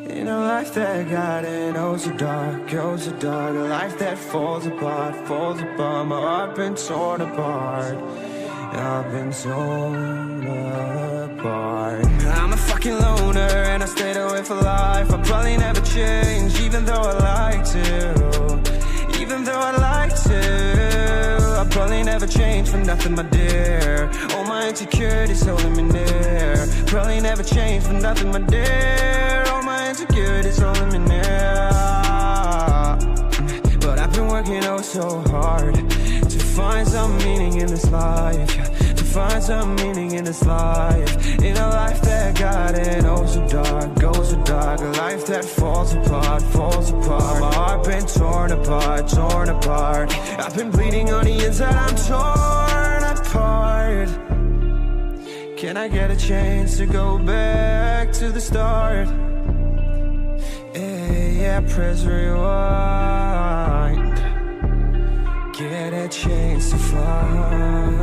In a life that got in, oh so dark, oh so dark. A life that falls apart, falls apart. My heart been torn apart, I've been torn apart. I'm a fucking loner and I stayed away for life. I'll probably never change, even though I'd like to. Even though I'd like to, I'll probably never change for nothing, my dear. All my insecurities holding me near. Probably never change for nothing, my dear. All my insecurities holding me near. But I've been working oh so hard to find some meaning in this life, yeah. To find some meaning in this life. In a life that got in oh so dark, oh so dark. A life that falls apart, falls apart. My heart been torn apart, torn apart. I've been bleeding on the inside, I'm torn apart. Can I get a chance to go back to the start? Yeah, press rewind. Get a chance to find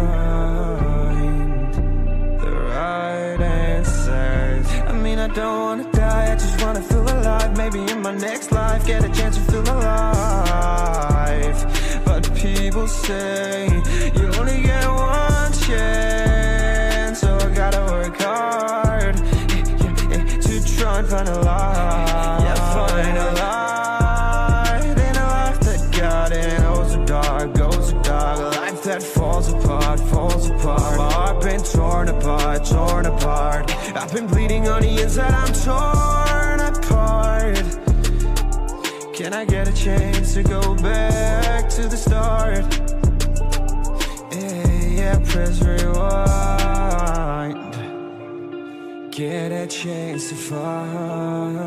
the right answers. I mean, I don't wanna die, I just wanna feel alive. Maybe in my next life, get a chance to feel alive. But people say you only get one chance, so I gotta work hard to try and find a light. Yeah, find a light in a life that got in oh so dark, oh so dark. A life that falls apart, falls apart. My heart been torn apart, torn apart. I've been bleeding on the inside, I'm torn apart. Can I get a chance to go back to the start? Yeah, press rewind. Get a chance to find